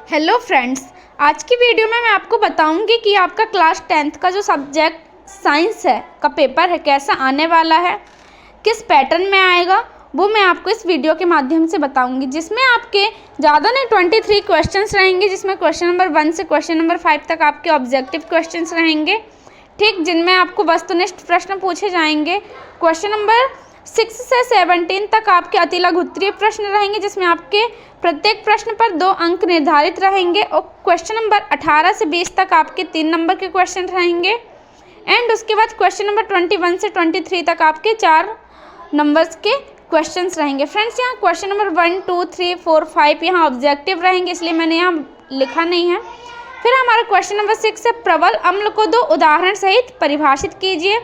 Hello friends, आज की video में मैं आपको बताऊंगी कि आपका क्लास 10th का जो सब्जेक्ट साइंस है का पेपर है कैसा आने वाला है, किस पैटर्न में आएगा, वो मैं आपको इस वीडियो के माध्यम से बताऊंगी। जिसमें आपके ज़्यादा नहीं 23 क्वेश्चंस रहेंगे, जिसमें क्वेश्चन नंबर 1 से क्वेश्चन नंबर 5 तक आपके ऑब्जेक्टिव क्वेश्चंस रहेंगे, ठीक, जिनमें आपको वस्तुनिष्ठ प्रश्न पूछे जाएंगे। क्वेश्चन नंबर 6 से 17 तक आपके अतिलघुत्तरीय प्रश्न रहेंगे, जिसमें आपके प्रत्येक प्रश्न पर 2 अंक निर्धारित रहेंगे। और क्वेश्चन नंबर 18 से 20 तक आपके 3 नंबर के क्वेश्चन रहेंगे। एंड उसके बाद क्वेश्चन नंबर 21 से 23 तक आपके 4 नंबर्स के क्वेश्चंस रहेंगे। फ्रेंड्स, यहाँ क्वेश्चन नंबर 1, 2, 3, 4, 5 यहाँ ऑब्जेक्टिव रहेंगे, इसलिए मैंने यहाँ लिखा नहीं है। फिर हमारा क्वेश्चन नंबर 6 है, प्रबल अम्ल को 2 उदाहरण सहित परिभाषित कीजिए।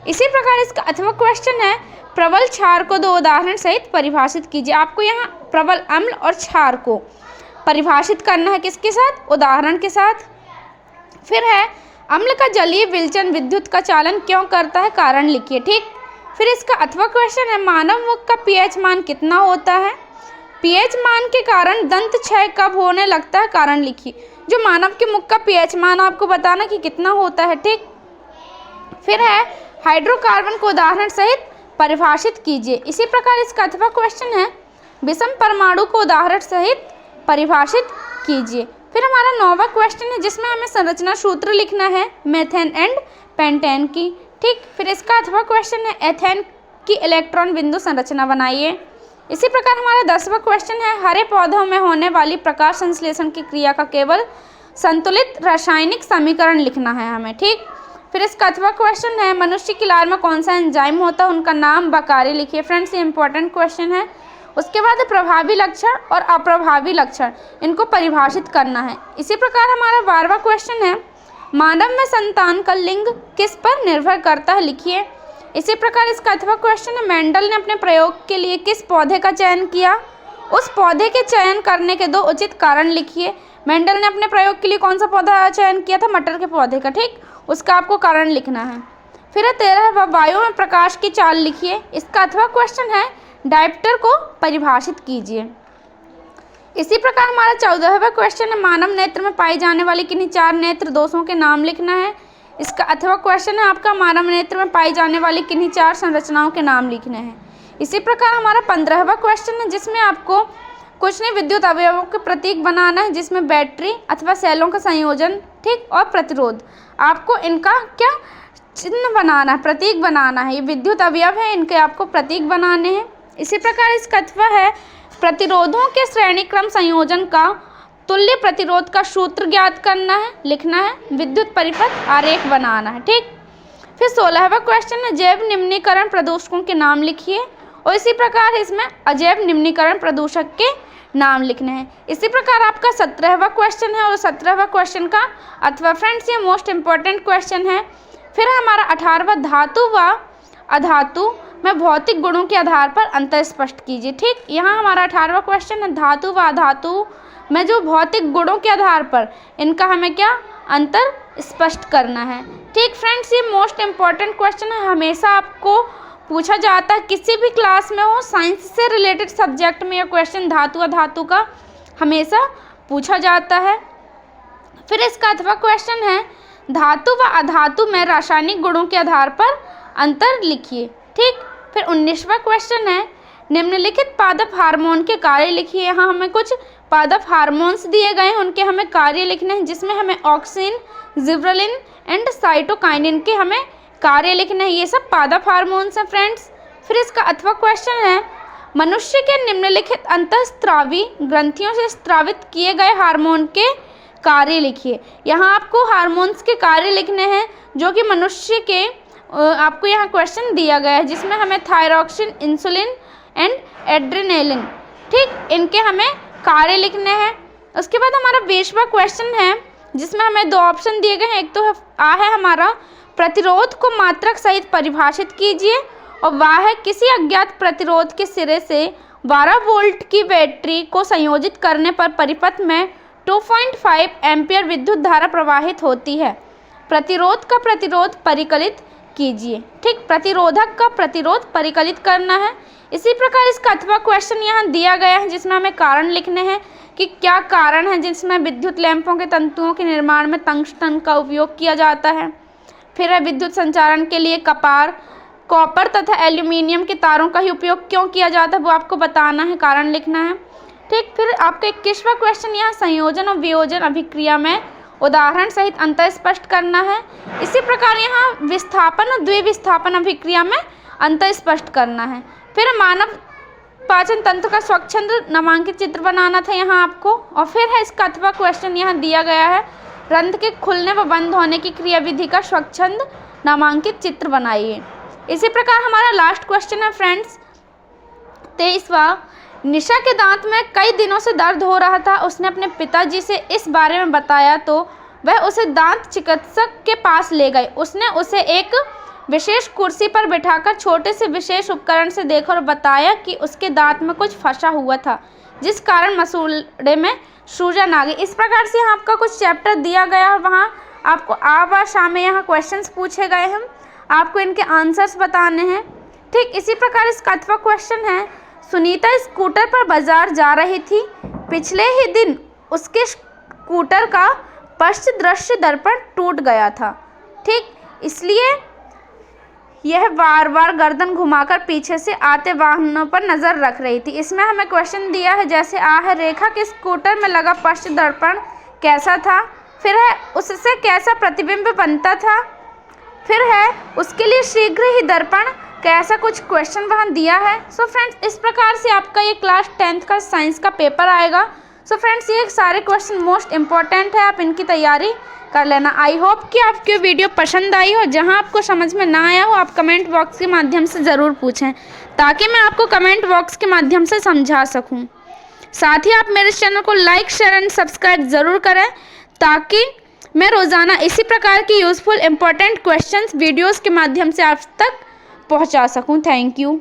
इसी प्रकार इसका अथवा क्वेश्चन है, प्रबल क्षार को 2 उदाहरण सहित परिभाषित कीजिए। आपको यहाँ प्रबल अम्ल और क्षार को परिभाषित करना है, किसके साथ? उदाहरण के साथ। फिर है, अम्ल का जलीय विलयन विद्युत का चालन क्यों करता है, कारण लिखिए। ठीक, फिर इसका अथवा क्वेश्चन है, मानव मुख का पीएच मान कितना होता है? पीएच मान के कारण दंत क्षय कब होने लगता है, कारण लिखिए। जो मानव के मुख का पीएच मान आपको बताना कि कितना होता है। ठीक, फिर है, हाइड्रोकार्बन को उदाहरण सहित परिभाषित कीजिए। इसी प्रकार इसका अथवा क्वेश्चन है, विषम परमाणु को उदाहरण सहित परिभाषित कीजिए। फिर हमारा 9वां क्वेश्चन है, जिसमें हमें संरचना सूत्र लिखना है मेथेन एंड पेंटेन की। ठीक, फिर इसका अथवा क्वेश्चन है, एथेन की इलेक्ट्रॉन बिंदु संरचना बनाइए। इसी प्रकार हमारा 10वां क्वेश्चन है, हरे पौधों में होने वाली प्रकाश संश्लेषण की क्रिया का केवल संतुलित रासायनिक समीकरण लिखना है हमें। ठीक, फिर इसका अथवा क्वेश्चन है, मनुष्य की लार में कौन सा एंजाइम होता है, उनका नाम बकारी लिखिए। फ्रेंड्स, ये इंपॉर्टेंट क्वेश्चन है। उसके बाद प्रभावी लक्षण और अप्रभावी लक्षण, इनको परिभाषित करना है। इसी प्रकार हमारा 12वां क्वेश्चन है, मानव में संतान का लिंग किस पर निर्भर करता है, लिखिए। इसी प्रकार इसका अथवा क्वेश्चन है, मेंडल ने अपने प्रयोग के लिए किस पौधे का चयन किया? उस पौधे के चयन करने के 2 उचित कारण लिखिए। मेंडल ने अपने प्रयोग के लिए कौन सा पौधा चयन किया था? मटर के पौधे का। ठीक, उसका आपको कारण लिखना है। फिर 13, वायु में प्रकाश की चाल लिखिए। इसका अथवा क्वेश्चन है, डायप्टर को परिभाषित कीजिए। इसी प्रकार हमारा 14वां क्वेश्चन है, मानव नेत्र में पाई जाने वाली किन्हीं 4 नेत्र दोषों के नाम लिखना है। इसका अथवा क्वेश्चन है आपका, मानव नेत्र में पाई जाने वाली किन्हीं 4 संरचनाओं के नाम लिखने हैं। इसी प्रकार हमारा 15वां क्वेश्चन है, जिसमें आपको कुछ नहीं विद्युत अवयवों के प्रतीक बनाना है, जिसमें बैटरी अथवा सेलों का संयोजन, ठीक, और प्रतिरोध। आपको इनका क्या चिन्ह बनाना है, प्रतीक बनाना है। ये विद्युत अवयव है, इनके आपको प्रतीक बनाने हैं। इसी प्रकार इसका अथवा है, प्रतिरोधों के श्रेणी क्रम संयोजन का तुल्य प्रतिरोध का सूत्र ज्ञात करना है, लिखना है, विद्युत परिपथ आरेख बनाना है। ठीक, फिर 16वां क्वेश्चन है, जैव निम्नीकरण प्रदूषकों के नाम लिखिए। और इसी प्रकार इसमें अजैव निम्नीकरण प्रदूषक के नाम लिखने हैं। इसी प्रकार आपका 17वां क्वेश्चन है, और 17वां क्वेश्चन का अथवा फ्रेंड्स ये मोस्ट इंपॉर्टेंट क्वेश्चन है। फिर हमारा 18वां, धातु व अधातु में भौतिक गुणों के आधार पर अंतर स्पष्ट कीजिए। ठीक, यहाँ हमारा 18वां क्वेश्चन है, धातु व अधातु में जो भौतिक गुणों के आधार पर इनका हमें क्या अंतर स्पष्ट करना है। ठीक फ्रेंड्स, ये मोस्ट इंपॉर्टेंट क्वेश्चन है, हमेशा आपको पूछा जाता है, किसी भी क्लास में हो, साइंस से रिलेटेड सब्जेक्ट में यह क्वेश्चन धातु अधातु का हमेशा पूछा जाता है। फिर इसका अथवा क्वेश्चन है, धातु व अधातु में रासायनिक गुणों के आधार पर अंतर लिखिए। ठीक, फिर 19वां क्वेश्चन है, निम्नलिखित पादप हार्मोन के कार्य लिखिए। यहाँ हमें कुछ पादप हार्मोन्स दिए गए हैं, उनके हमें कार्य लिखने हैं, जिसमें हमें ऑक्सिन, जिब्रेलिन एंड साइटोकाइनिन के हमें कार्य लिखने हैं। ये सब पादप हार्मोन्स हैं फ्रेंड्स। फिर इसका अथवा क्वेश्चन है, मनुष्य के निम्नलिखित अंतःस्रावी ग्रंथियों से स्रावित किए गए हार्मोन के कार्य लिखिए। यहाँ आपको हार्मोन्स के कार्य लिखने हैं, जो कि मनुष्य के आपको यहाँ क्वेश्चन दिया गया है, जिसमें हमें थायरॉक्सिन, इंसुलिन एंड एड्रेनालिन, ठीक, इनके हमें कार्य लिखने हैं। उसके बाद हमारा 20वां क्वेश्चन है, जिसमें हमें 2 ऑप्शन दिए गए हैं। एक तो है हमारा, प्रतिरोध को मात्रक सहित परिभाषित कीजिए, और वह है, किसी अज्ञात प्रतिरोध के सिरे से 12 वोल्ट की बैटरी को संयोजित करने पर परिपथ में 2.5 एम्पियर विद्युत धारा प्रवाहित होती है। प्रतिरोध का प्रतिरोध परिकलित कीजिए। ठीक, प्रतिरोधक का प्रतिरोध परिकलित करना है। इसी प्रकार इसका अथवा क्वेश्चन यहाँ दिया गया है जिसमें हमें कारण लिखने हैं कि क्या कारण है जिसमें विद्युत लैंपों के तंतुओं के निर्माण में टंगस्टन का उपयोग किया जाता है। फिर है विद्युत संचारण के लिए कॉपर तथा एल्यूमिनियम के तारों का ही उपयोग क्यों किया जाता है, वो आपको बताना है, कारण लिखना है। ठीक, फिर आपका 21वां क्वेश्चन यहाँ संयोजन और वियोजन अभिक्रिया में उदाहरण सहित अंतर स्पष्ट करना है। इसी प्रकार यहाँ विस्थापन और द्विविस्थापन अभिक्रिया में अंतर स्पष्ट करना है। फिर मानव पाचन तंत्र का स्वच्छंद नामांकित चित्र बनाना था यहाँ आपको। और फिर है इसका अथवा क्वेश्चन यहाँ दिया गया है, रंध्र के खुलने व बंद होने की क्रियाविधि का स्वच्छंद नामांकित चित्र बनाइए। इसी प्रकार हमारा लास्ट क्वेश्चन है फ्रेंड्स 23वां, निशा के दांत में कई दिनों से दर्द हो रहा था। उसने अपने पिताजी से इस बारे में बताया तो वह उसे दांत चिकित्सक के पास ले गए। उसने उसे एक विशेष कुर्सी पर बिठाकर छोटे से विशेष उपकरण से देखा और बताया कि उसके दांत में कुछ फंसा हुआ था जिस कारण मसूड़े में सूजन आ गई। इस प्रकार से आपका कुछ चैप्टर दिया गया और वहाँ आपको आवा शाम में यहाँ क्वेश्चंस पूछे गए हैं, आपको इनके आंसर्स बताने हैं। ठीक, इसी प्रकार इसका अथवा क्वेश्चन है, सुनीता स्कूटर पर बाजार जा रही थी। पिछले ही दिन उसके स्कूटर का पश्च दृश्य दर्पण टूट गया था। ठीक, इसलिए यह बार बार गर्दन घुमाकर पीछे से आते वाहनों पर नजर रख रही थी। इसमें हमें क्वेश्चन दिया है जैसे है रेखा के स्कूटर में लगा पश्च दर्पण कैसा था, फिर है उससे कैसा प्रतिबिंब बनता था, फिर है उसके लिए शीघ्र ही दर्पण कैसा, कुछ क्वेश्चन वहाँ दिया है। सो फ्रेंड्स, इस प्रकार से आपका ये क्लास 10th का साइंस का पेपर आएगा। सो फ्रेंड्स, ये सारे क्वेश्चन मोस्ट इम्पॉर्टेंट है, आप इनकी तैयारी कर लेना। आई होप कि आपकी वीडियो पसंद आई हो। जहां आपको समझ में ना आया हो आप कमेंट बॉक्स के माध्यम से ज़रूर पूछें ताकि मैं आपको कमेंट बॉक्स के माध्यम से समझा सकूं। साथ ही आप मेरे चैनल को लाइक, शेयर एंड सब्सक्राइब ज़रूर करें ताकि मैं रोज़ाना इसी प्रकार की यूज़फुल इंपॉर्टेंट क्वेश्चंस वीडियोज़ के माध्यम से आप तक पहुँचा सकूँ। Thank you.